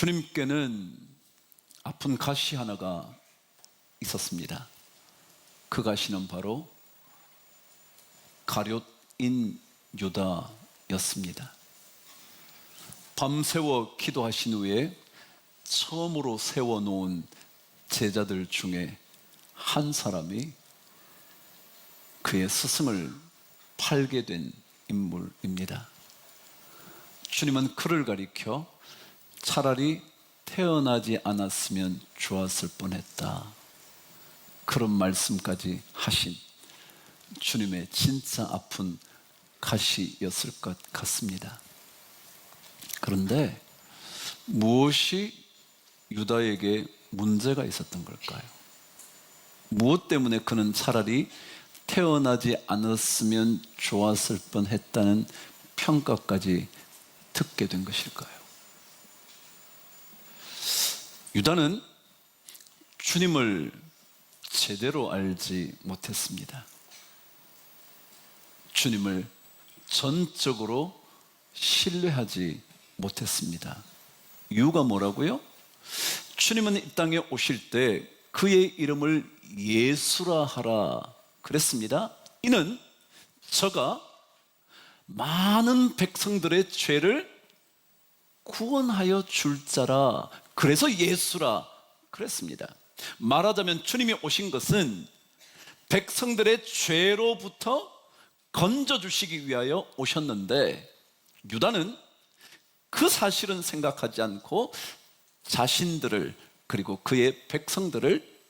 주님께는 아픈 가시 하나가 있었습니다. 그 가시는 바로 가룟인 유다였습니다. 밤새워 기도하신 후에 처음으로 세워놓은 제자들 중에 한 사람이 그의 스승을 팔게 된 인물입니다. 주님은 그를 가리켜 차라리 태어나지 않았으면 좋았을 뻔했다, 그런 말씀까지 하신 주님의 진짜 아픈 가시였을 것 같습니다. 그런데 무엇이 유다에게 문제가 있었던 걸까요? 무엇 때문에 그는 차라리 태어나지 않았으면 좋았을 뻔했다는 평가까지 듣게 된 것일까요? 유다는 주님을 제대로 알지 못했습니다. 주님을 전적으로 신뢰하지 못했습니다. 이유가 뭐라고요? 주님은 이 땅에 오실 때 그의 이름을 예수라 하라 그랬습니다. 이는 저가 많은 백성들의 죄를 구원하여 줄 자라, 그래서 예수라 그랬습니다. 말하자면 주님이 오신 것은 백성들의 죄로부터 건져주시기 위하여 오셨는데, 유다는 그 사실은 생각하지 않고 자신들을, 그리고 그의 백성들을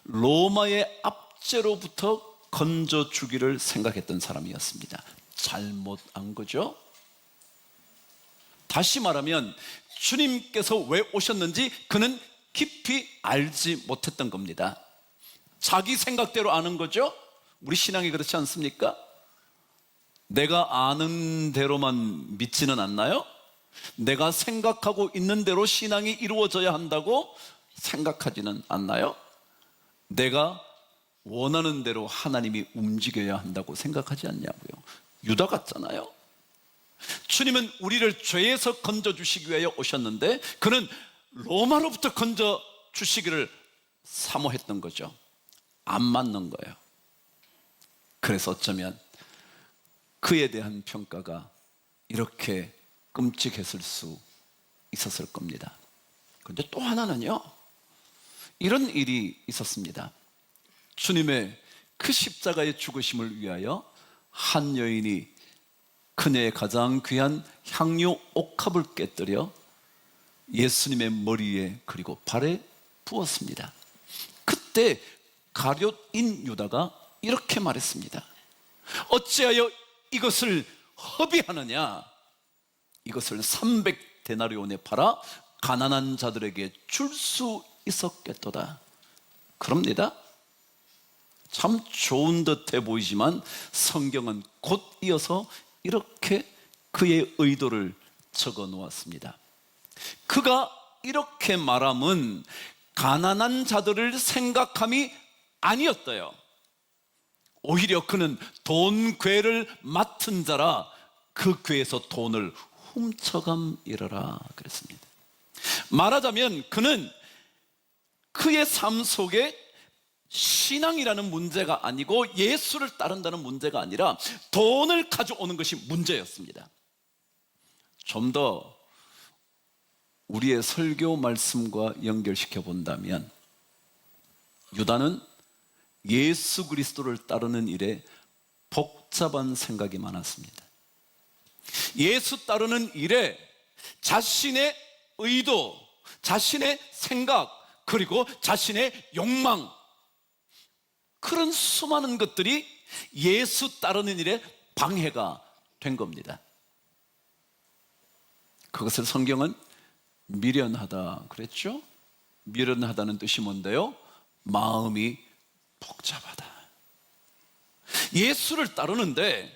로마의 압제로부터 건져주기를 생각했던 사람이었습니다. 잘못한 거죠. 다시 말하면 주님께서 왜 오셨는지 그는 깊이 알지 못했던 겁니다. 자기 생각대로 아는 거죠. 우리 신앙이 그렇지 않습니까? 내가 아는 대로만 믿지는 않나요? 내가 생각하고 있는 대로 신앙이 이루어져야 한다고 생각하지는 않나요? 내가 원하는 대로 하나님이 움직여야 한다고 생각하지 않냐고요. 유다 같잖아요. 주님은 우리를 죄에서 건져주시기 위하여 오셨는데 그는 로마로부터 건져주시기를 사모했던 거죠. 안 맞는 거예요. 그래서 어쩌면 그에 대한 평가가 이렇게 끔찍했을 수 있었을 겁니다. 그런데 또 하나는요, 이런 일이 있었습니다. 주님의 그 십자가의 죽으심을 위하여 한 여인이 그녀의 가장 귀한 향유 옥합을 깨뜨려 예수님의 머리에 그리고 발에 부었습니다. 그때 가룟인 유다가 이렇게 말했습니다. 어찌하여 이것을 허비하느냐? 이것을 300데나리온에 팔아 가난한 자들에게 줄 수 있었겠도다. 그럽니다. 참 좋은 듯해 보이지만 성경은 곧 이어서 이렇게 그의 의도를 적어 놓았습니다. 그가 이렇게 말함은 가난한 자들을 생각함이 아니었대요. 오히려 그는 돈 괴를 맡은 자라 그 괴에서 돈을 훔쳐감이러라 그랬습니다. 말하자면 그는 그의 삶 속에 신앙이라는 문제가 아니고 예수를 따른다는 문제가 아니라 돈을 가져오는 것이 문제였습니다. 좀 더 우리의 설교 말씀과 연결시켜 본다면 유다는 예수 그리스도를 따르는 일에 복잡한 생각이 많았습니다. 예수 따르는 일에 자신의 의도, 자신의 생각, 그리고 자신의 욕망, 그런 수많은 것들이 예수 따르는 일에 방해가 된 겁니다. 그것을 성경은 미련하다 그랬죠? 미련하다는 뜻이 뭔데요? 마음이 복잡하다. 예수를 따르는데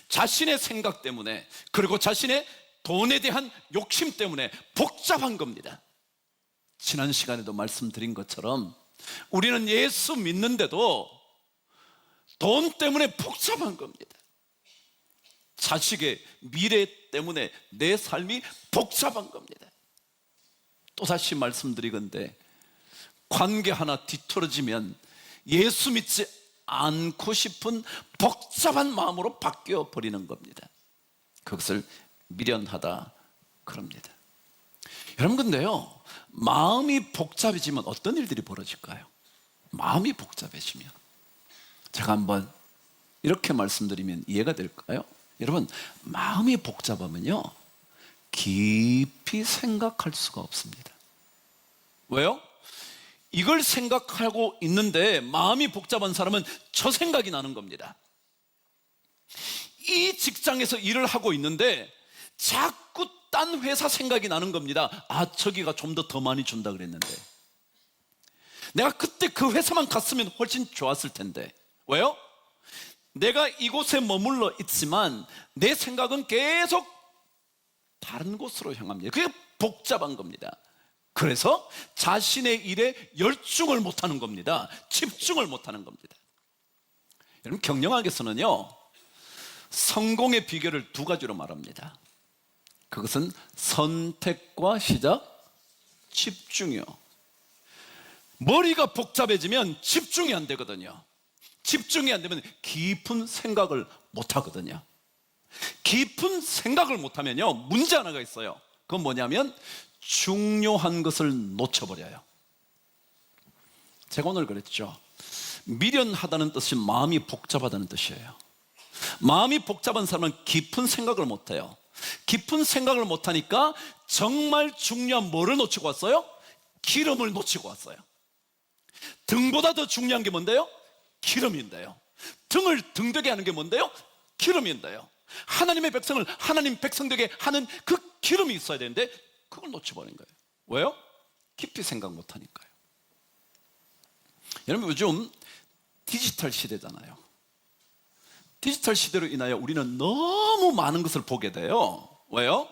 자신의 생각 때문에, 그리고 자신의 돈에 대한 욕심 때문에 복잡한 겁니다. 지난 시간에도 말씀드린 것처럼 우리는 예수 믿는데도 돈 때문에 복잡한 겁니다. 자식의 미래 때문에 내 삶이 복잡한 겁니다. 또다시 말씀드리건대 관계 하나 뒤틀어지면 예수 믿지 않고 싶은 복잡한 마음으로 바뀌어 버리는 겁니다. 그것을 미련하다 그럽니다. 여러분, 근데요, 마음이 복잡해지면 어떤 일들이 벌어질까요? 마음이 복잡해지면, 제가 한번 이렇게 말씀드리면 이해가 될까요? 여러분, 마음이 복잡하면요, 깊이 생각할 수가 없습니다. 왜요? 이걸 생각하고 있는데 마음이 복잡한 사람은 저 생각이 나는 겁니다. 이 직장에서 일을 하고 있는데 자꾸 딴 회사 생각이 나는 겁니다. 아, 저기가 좀 더 많이 준다 그랬는데, 내가 그때 그 회사만 갔으면 훨씬 좋았을 텐데. 왜요? 내가 이곳에 머물러 있지만 내 생각은 계속 다른 곳으로 향합니다. 그게 복잡한 겁니다. 그래서 자신의 일에 열중을 못하는 겁니다. 집중을 못하는 겁니다. 여러분, 경영학에서는요, 성공의 비결을 두 가지로 말합니다. 그것은 선택과 시작, 집중이요. 머리가 복잡해지면 집중이 안 되거든요. 집중이 안 되면 깊은 생각을 못 하거든요. 깊은 생각을 못 하면요, 문제 하나가 있어요. 그건 뭐냐면 중요한 것을 놓쳐버려요. 제가 오늘 그랬죠. 미련하다는 뜻이 마음이 복잡하다는 뜻이에요. 마음이 복잡한 사람은 깊은 생각을 못해요. 깊은 생각을 못하니까 정말 중요한 뭐를 놓치고 왔어요? 기름을 놓치고 왔어요. 등보다 더 중요한 게 뭔데요? 기름인데요. 등을 등되게 하는 게 뭔데요? 기름인데요. 하나님의 백성을 하나님 백성 되게 하는 그 기름이 있어야 되는데 그걸 놓쳐버린 거예요. 왜요? 깊이 생각 못하니까요. 여러분, 요즘 디지털 시대잖아요. 디지털 시대로 인하여 우리는 너무 많은 것을 보게 돼요. 왜요?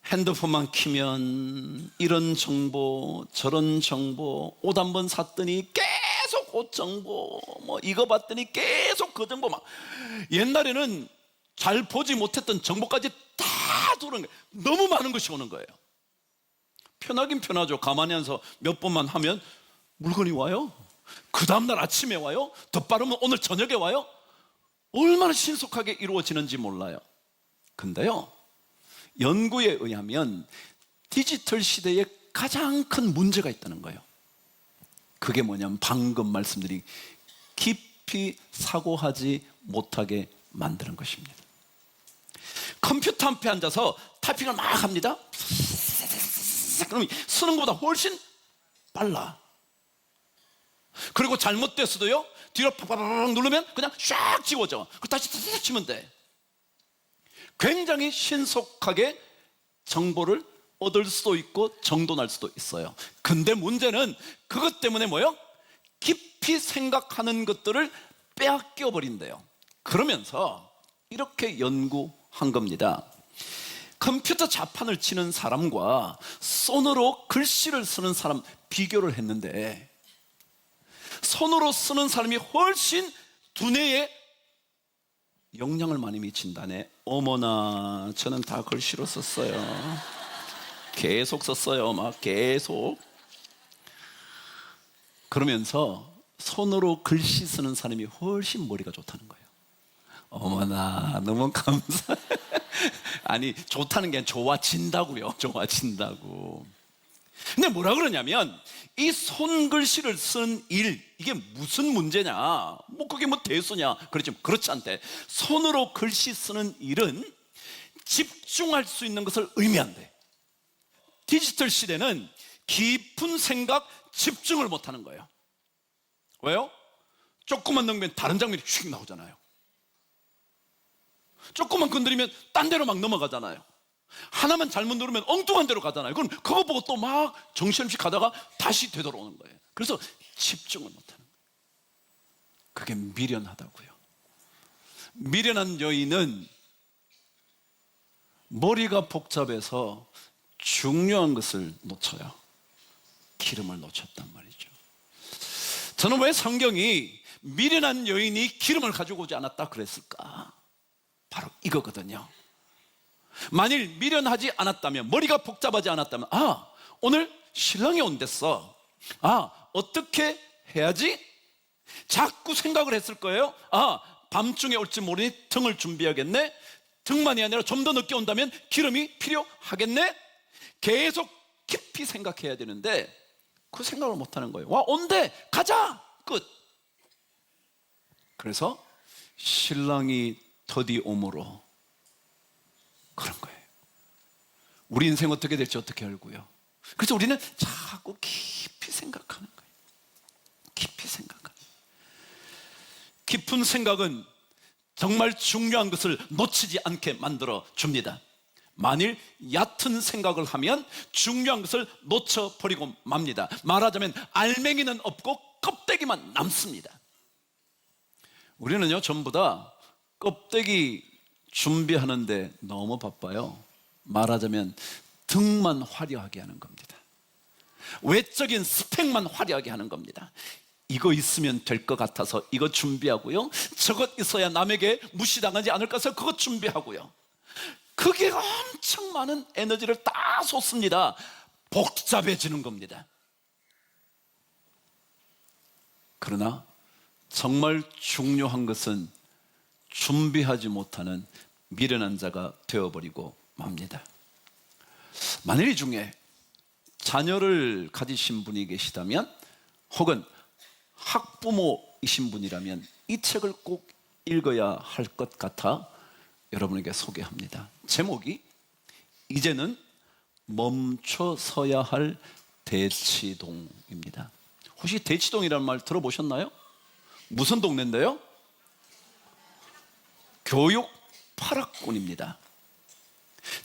핸드폰만 키면 이런 정보 저런 정보, 옷 한 번 샀더니 계속 옷 정보, 뭐 이거 봤더니 계속 그 정보, 막 옛날에는 잘 보지 못했던 정보까지 다 들어오는 거예요. 너무 많은 것이 오는 거예요. 편하긴 편하죠. 가만히 앉아서 몇 번만 하면 물건이 와요. 그 다음날 아침에 와요. 더 빠르면 오늘 저녁에 와요. 얼마나 신속하게 이루어지는지 몰라요. 근데요, 연구에 의하면 디지털 시대에 가장 큰 문제가 있다는 거예요. 그게 뭐냐면 방금 말씀드린 깊이 사고하지 못하게 만드는 것입니다. 컴퓨터 앞에 앉아서 타이핑을 막 합니다. 그럼 쓰는 것보다 훨씬 빨라. 그리고 잘못됐어도요, 뒤로 팍팍팍 누르면 그냥 샥 지워져. 그리고 다시 치면 돼. 굉장히 신속하게 정보를 얻을 수도 있고 정돈할 수도 있어요. 근데 문제는 그것 때문에 뭐예요? 깊이 생각하는 것들을 빼앗겨 버린대요. 그러면서 이렇게 연구한 겁니다. 컴퓨터 자판을 치는 사람과 손으로 글씨를 쓰는 사람 비교를 했는데, 손으로 쓰는 사람이 훨씬 두뇌에 영향을 많이 미친다네. 어머나, 저는 다 글씨로 썼어요. 계속 썼어요. 막 계속. 그러면서 손으로 글씨 쓰는 사람이 훨씬 머리가 좋다는 거예요. 어머나, 너무 감사. 아니, 좋다는 게 아니라 좋아진다고요. 좋아진다고. 근데 뭐라 그러냐면, 이 손글씨를 쓴 일, 이게 무슨 문제냐, 뭐 그게 뭐 대수냐, 그렇지 않대. 손으로 글씨 쓰는 일은 집중할 수 있는 것을 의미한대. 디지털 시대는 깊은 생각, 집중을 못하는 거예요. 왜요? 조금만 넘기면 다른 장면이 휙 나오잖아요. 조금만 건드리면 딴 데로 막 넘어가잖아요. 하나만 잘못 누르면 엉뚱한 데로 가잖아요. 그럼 그거 보고 또 막 정신없이 가다가 다시 되돌아오는 거예요. 그래서 집중을 못하는 거예요. 그게 미련하다고요. 미련한 여인은 머리가 복잡해서 중요한 것을 놓쳐요. 기름을 놓쳤단 말이죠. 저는 왜 성경이 미련한 여인이 기름을 가지고 오지 않았다 그랬을까? 바로 이거거든요. 만일 미련하지 않았다면, 머리가 복잡하지 않았다면, 오늘 신랑이 온댔어. 어떻게 해야지? 자꾸 생각을 했을 거예요. 밤중에 올지 모르니 등을 준비하겠네. 등만이 아니라 좀 더 늦게 온다면 기름이 필요하겠네. 계속 깊이 생각해야 되는데 그 생각을 못하는 거예요. 온대, 가자, 끝. 그래서 신랑이 더디 오므로 그런 거예요. 우리 인생 어떻게 될지 어떻게 알고요. 그래서 우리는 자꾸 깊이 생각하는 거예요. 깊이 생각하는 거예요. 깊은 생각은 정말 중요한 것을 놓치지 않게 만들어 줍니다. 만일 얕은 생각을 하면 중요한 것을 놓쳐버리고 맙니다. 말하자면 알맹이는 없고 껍데기만 남습니다. 우리는요, 전부 다 껍데기 준비하는데 너무 바빠요. 말하자면 등만 화려하게 하는 겁니다. 외적인 스펙만 화려하게 하는 겁니다. 이거 있으면 될 것 같아서 이거 준비하고요, 저것 있어야 남에게 무시당하지 않을까 해서 그것 준비하고요. 그게 엄청 많은 에너지를 다 쏟습니다. 복잡해지는 겁니다. 그러나 정말 중요한 것은 준비하지 못하는 미련한 자가 되어버리고 맙니다. 만일 이 중에 자녀를 가지신 분이 계시다면, 혹은 학부모이신 분이라면 이 책을 꼭 읽어야 할 것 같아 여러분에게 소개합니다. 제목이 이제는 멈춰서야 할 대치동입니다. 혹시 대치동이라는 말 들어보셨나요? 무슨 동네인데요? 교육 파락군입니다.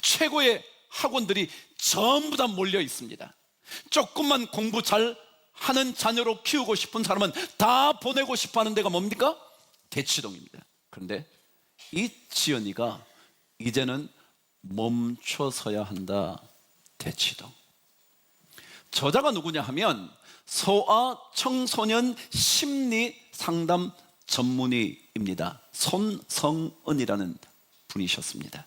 최고의 학원들이 전부 다 몰려 있습니다. 조금만 공부 잘 하는 자녀로 키우고 싶은 사람은 다 보내고 싶어 하는 데가 뭡니까? 대치동입니다. 그런데 이 지연이가 이제는 멈춰서야 한다. 대치동. 저자가 누구냐 하면 소아 청소년 심리 상담 전문의입니다. 손성은이라는 분이셨습니다.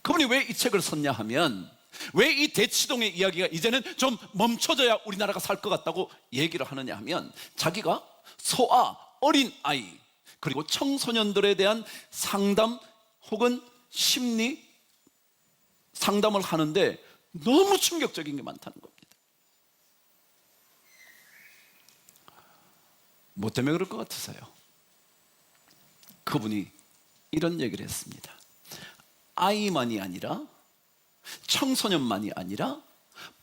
그분이 왜 이 책을 썼냐 하면, 왜 이 대치동의 이야기가 이제는 좀 멈춰져야 우리나라가 살 것 같다고 얘기를 하느냐 하면, 자기가 소아, 어린아이, 그리고 청소년들에 대한 상담 혹은 심리 상담을 하는데 너무 충격적인 게 많다는 겁니다. 뭐 때문에 그럴 것 같으세요? 그분이 이런 얘기를 했습니다. 아이만이 아니라, 청소년만이 아니라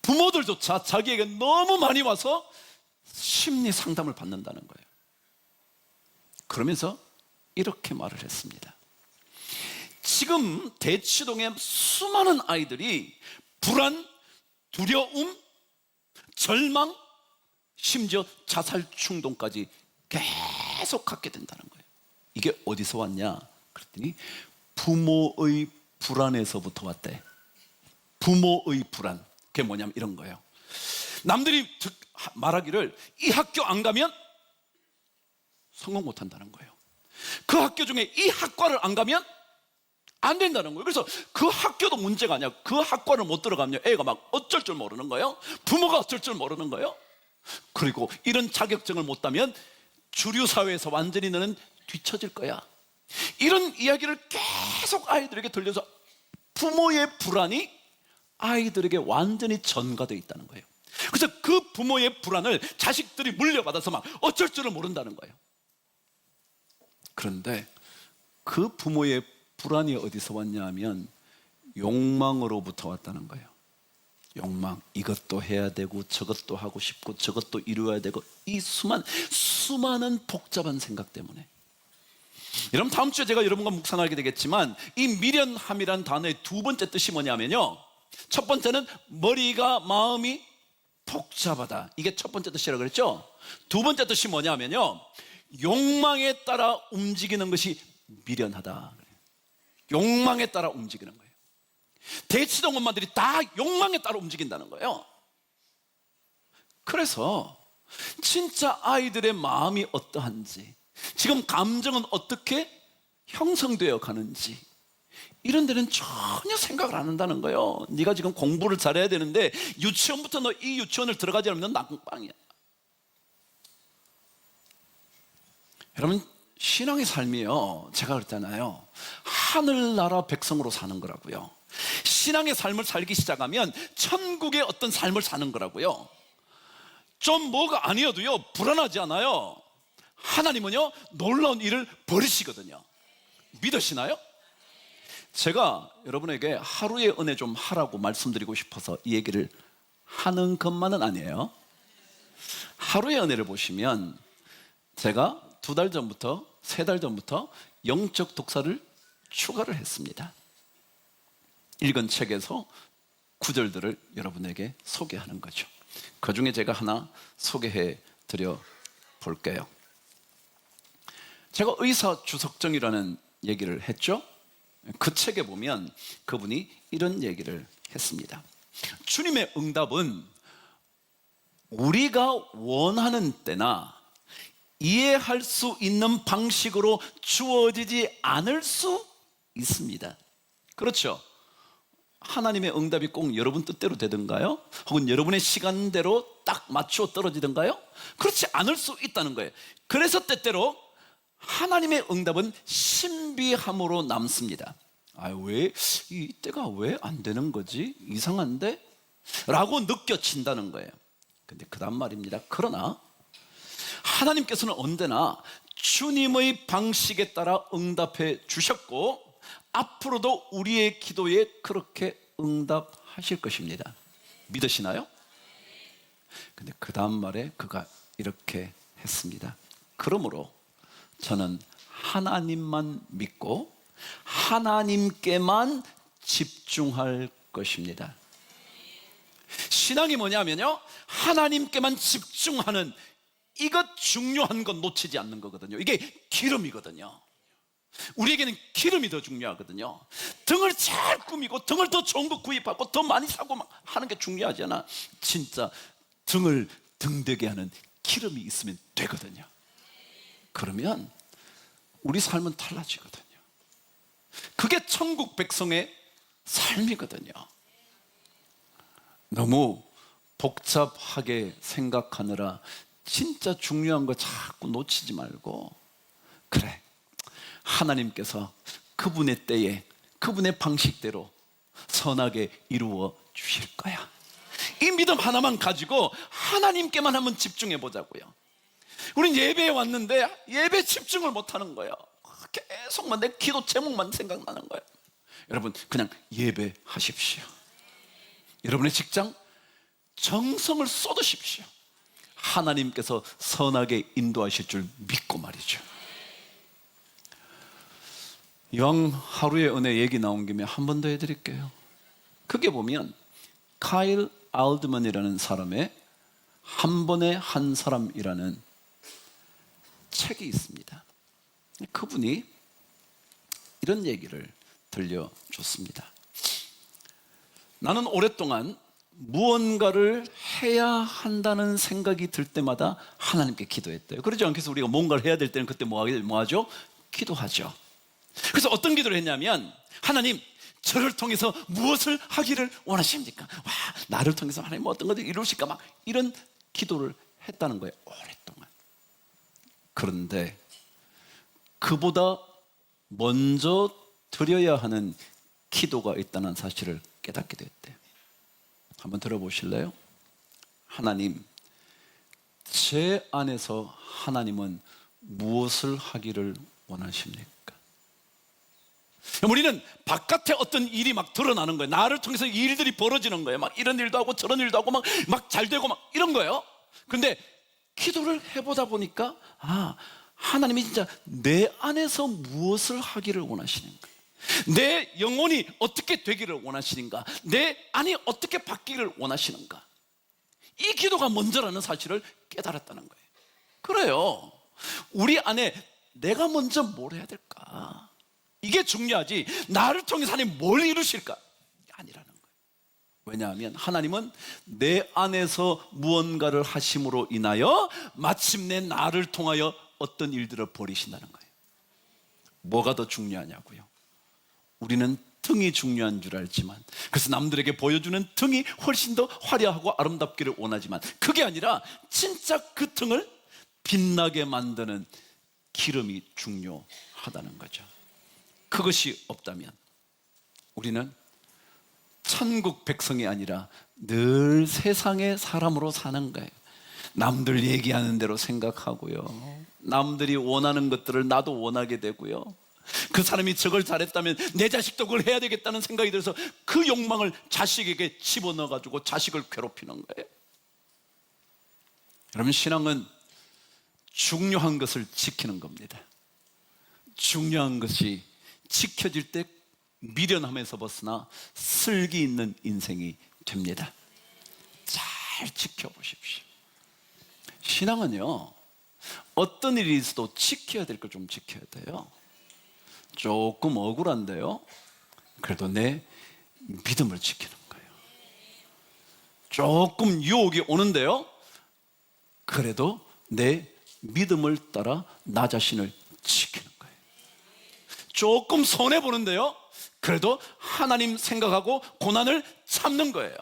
부모들조차 자기에게 너무 많이 와서 심리 상담을 받는다는 거예요. 그러면서 이렇게 말을 했습니다. 지금 대치동의 수많은 아이들이 불안, 두려움, 절망, 심지어 자살 충동까지 계속 갖게 된다는 거예요. 이게 어디서 왔냐? 그랬더니 부모의 불안에서부터 왔대. 부모의 불안. 그게 뭐냐면 이런 거예요. 남들이 말하기를 이 학교 안 가면 성공 못 한다는 거예요. 그 학교 중에 이 학과를 안 가면 안 된다는 거예요. 그래서 그 학교도 문제가 아니야. 그 학과를 못 들어가면 애가 막 어쩔 줄 모르는 거예요. 부모가 어쩔 줄 모르는 거예요. 그리고 이런 자격증을 못 따면 주류 사회에서 완전히 너는 뒤처질 거야. 이런 이야기를 계속 아이들에게 들려서 부모의 불안이 아이들에게 완전히 전가되어 있다는 거예요. 그래서 그 부모의 불안을 자식들이 물려받아서 막 어쩔 줄을 모른다는 거예요. 그런데 그 부모의 불안이 어디서 왔냐 하면 욕망으로부터 왔다는 거예요. 욕망. 이것도 해야 되고 저것도 하고 싶고 저것도 이루어야 되고, 이 수많은 복잡한 생각 때문에. 여러분, 다음 주에 제가 여러분과 묵상하게 되겠지만, 이 미련함이란 단어의 두 번째 뜻이 뭐냐면요, 첫 번째는 머리가 마음이 복잡하다. 이게 첫 번째 뜻이라고 그랬죠. 두 번째 뜻이 뭐냐면요, 욕망에 따라 움직이는 것이 미련하다. 욕망에 따라 움직이는 거예요. 대치동 엄마들이 다 욕망에 따라 움직인다는 거예요. 그래서 진짜 아이들의 마음이 어떠한지, 지금 감정은 어떻게 형성되어 가는지, 이런 데는 전혀 생각을 안 한다는 거예요. 네가 지금 공부를 잘해야 되는데 유치원부터 너 이 유치원을 들어가지 않으면 넌 낙방이야. 여러분, 신앙의 삶이요, 제가 그랬잖아요, 하늘나라 백성으로 사는 거라고요. 신앙의 삶을 살기 시작하면 천국의 어떤 삶을 사는 거라고요. 좀 뭐가 아니어도요 불안하지 않아요. 하나님은요 놀라운 일을 벌이시거든요. 믿으시나요? 제가 여러분에게 하루의 은혜 좀 하라고 말씀드리고 싶어서 이 얘기를 하는 것만은 아니에요. 하루의 은혜를 보시면 제가 2달 전부터 3달 전부터 영적 독사를 추가를 했습니다. 읽은 책에서 구절들을 여러분에게 소개하는 거죠. 그 중에 제가 하나 소개해 드려 볼게요. 제가 의사 주석정이라는 얘기를 했죠. 그 책에 보면 그분이 이런 얘기를 했습니다. 주님의 응답은 우리가 원하는 때나 이해할 수 있는 방식으로 주어지지 않을 수 있습니다. 그렇죠? 하나님의 응답이 꼭 여러분 뜻대로 되던가요? 혹은 여러분의 시간대로 딱 맞추어 떨어지던가요? 그렇지 않을 수 있다는 거예요. 그래서 때때로 하나님의 응답은 신비함으로 남습니다. 왜 이때가 왜 안 되는 거지? 이상한데? 라고 느껴진다는 거예요. 근데 그 다음 말입니다. 그러나 하나님께서는 언제나 주님의 방식에 따라 응답해 주셨고 앞으로도 우리의 기도에 그렇게 응답하실 것입니다. 믿으시나요? 근데 그 다음 말에 그가 이렇게 했습니다. 그러므로 저는 하나님만 믿고 하나님께만 집중할 것입니다. 신앙이 뭐냐면요, 하나님께만 집중하는, 이것 중요한 건 놓치지 않는 거거든요. 이게 기름이거든요. 우리에게는 기름이 더 중요하거든요. 등을 잘 꾸미고 등을 더 좋은 거 구입하고 더 많이 사고 막 하는 게 중요하지 않아. 진짜 등을 등되게 하는 기름이 있으면 되거든요. 그러면 우리 삶은 달라지거든요. 그게 천국 백성의 삶이거든요. 너무 복잡하게 생각하느라 진짜 중요한 거 자꾸 놓치지 말고, 그래, 하나님께서 그분의 때에 그분의 방식대로 선하게 이루어 주실 거야. 이 믿음 하나만 가지고 하나님께만 한번 집중해 보자고요. 우린 예배에 왔는데 예배 집중을 못하는 거예요. 계속 내 기도 제목만 생각나는 거예요. 여러분, 그냥 예배하십시오. 여러분의 직장 정성을 쏟으십시오. 하나님께서 선하게 인도하실 줄 믿고 말이죠. 이왕 하루의 은혜 얘기 나온 김에 한 번 더 해드릴게요. 그게 보면 카일 알드먼이라는 사람의 한 번에 한 사람이라는 책이 있습니다. 그분이 이런 얘기를 들려줬습니다. 나는 오랫동안 무언가를 해야 한다는 생각이 들 때마다 하나님께 기도했대요. 그러지 않겠어? 우리가 뭔가를 해야 될 때는 그때 뭐 하죠? 기도하죠. 그래서 어떤 기도를 했냐면, 하나님, 저를 통해서 무엇을 하기를 원하십니까? 와, 나를 통해서 하나님 어떤 것을 이루실까? 막 이런 기도를 했다는 거예요, 오랫동안. 그런데 그보다 먼저 드려야 하는 기도가 있다는 사실을 깨닫게 됐대요. 한번 들어보실래요? 하나님, 제 안에서 하나님은 무엇을 하기를 원하십니까? 우리는 바깥에 어떤 일이 막 드러나는 거예요. 나를 통해서 일들이 벌어지는 거예요. 막 이런 일도 하고 저런 일도 하고 막 잘 되고 막 이런 거예요. 근데 기도를 해보다 보니까 하나님이 진짜 내 안에서 무엇을 하기를 원하시는가, 내 영혼이 어떻게 되기를 원하시는가, 내 안이 어떻게 바뀌기를 원하시는가, 이 기도가 먼저라는 사실을 깨달았다는 거예요. 그래요, 우리 안에 내가 먼저 뭘 해야 될까, 이게 중요하지 나를 통해서 하나님 뭘 이루실까 아니라는 거예요. 왜냐하면 하나님은 내 안에서 무언가를 하심으로 인하여 마침내 나를 통하여 어떤 일들을 벌이신다는 거예요. 뭐가 더 중요하냐고요? 우리는 등이 중요한 줄 알지만, 그래서 남들에게 보여주는 등이 훨씬 더 화려하고 아름답기를 원하지만, 그게 아니라 진짜 그 등을 빛나게 만드는 기름이 중요하다는 거죠. 그것이 없다면 우리는 천국 백성이 아니라 늘 세상의 사람으로 사는 거예요. 남들 얘기하는 대로 생각하고요, 남들이 원하는 것들을 나도 원하게 되고요, 그 사람이 저걸 잘했다면 내 자식도 그걸 해야 되겠다는 생각이 들어서 그 욕망을 자식에게 집어넣어가지고 자식을 괴롭히는 거예요. 여러분, 신앙은 중요한 것을 지키는 겁니다. 중요한 것이 지켜질 때 미련함에서 벗어나 슬기 있는 인생이 됩니다. 잘 지켜보십시오. 신앙은요, 어떤 일이 있어도 지켜야 될 걸 좀 지켜야 돼요. 조금 억울한데요, 그래도 내 믿음을 지키는 거예요. 조금 유혹이 오는데요, 그래도 내 믿음을 따라 나 자신을 지키는 거예요. 조금 손해보는데요, 그래도 하나님 생각하고 고난을 참는 거예요.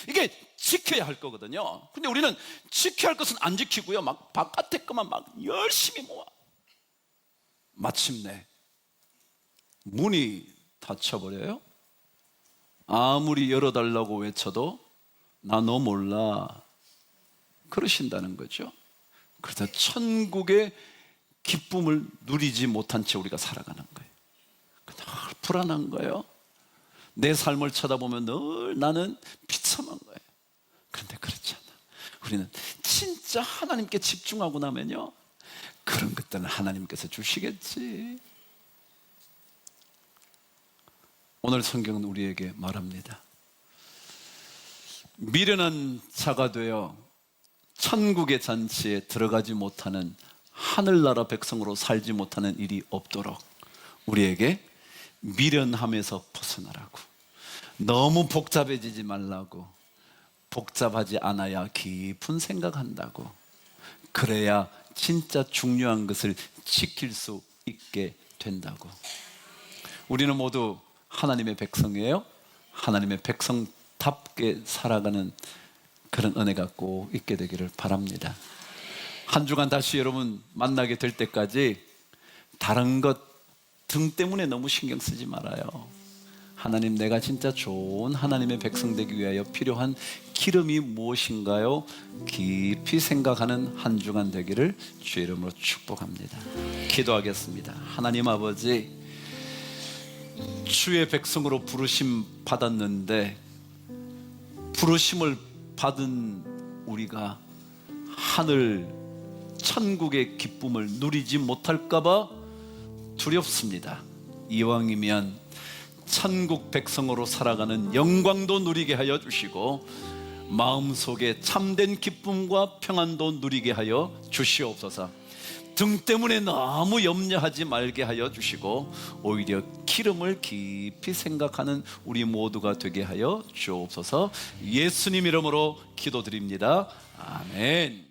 이게 지켜야 할 거거든요. 근데 우리는 지켜야 할 것은 안 지키고요, 막 바깥에 것만 막 열심히 모아. 마침내 문이 닫혀버려요. 아무리 열어달라고 외쳐도 나 너 몰라 그러신다는 거죠. 그래서 천국의 기쁨을 누리지 못한 채 우리가 살아가는 거예요. 늘 불안한 거예요. 내 삶을 쳐다보면 늘 나는 비참한 거예요. 그런데 그렇지 않아. 우리는 진짜 하나님께 집중하고 나면요, 그런 것들은 하나님께서 주시겠지. 오늘 성경은 우리에게 말합니다. 미련한 자가 되어 천국의 잔치에 들어가지 못하는, 하늘나라 백성으로 살지 못하는 일이 없도록 우리에게 미련함에서 벗어나라고, 너무 복잡해지지 말라고, 복잡하지 않아야 깊은 생각한다고, 그래야 진짜 중요한 것을 지킬 수 있게 된다고. 우리는 모두 하나님의 백성이에요. 하나님의 백성답게 살아가는 그런 은혜가 꼭 있게 되기를 바랍니다. 한 주간 다시 여러분 만나게 될 때까지 다른 것 등 때문에 너무 신경 쓰지 말아요. 하나님, 내가 진짜 좋은 하나님의 백성 되기 위하여 필요한 기름이 무엇인가요? 깊이 생각하는 한 주간 되기를 주의 이름으로 축복합니다. 기도하겠습니다. 하나님 아버지, 주의 백성으로 부르심 받았는데 부르심을 받은 우리가 하늘 천국의 기쁨을 누리지 못할까 봐 두렵습니다. 이왕이면 천국 백성으로 살아가는 영광도 누리게 하여 주시고 마음속에 참된 기쁨과 평안도 누리게 하여 주시옵소서. 등 때문에 너무 염려하지 말게 하여 주시고 오히려 기름을 깊이 생각하는 우리 모두가 되게 하여 주옵소서. 예수님 이름으로 기도드립니다. 아멘.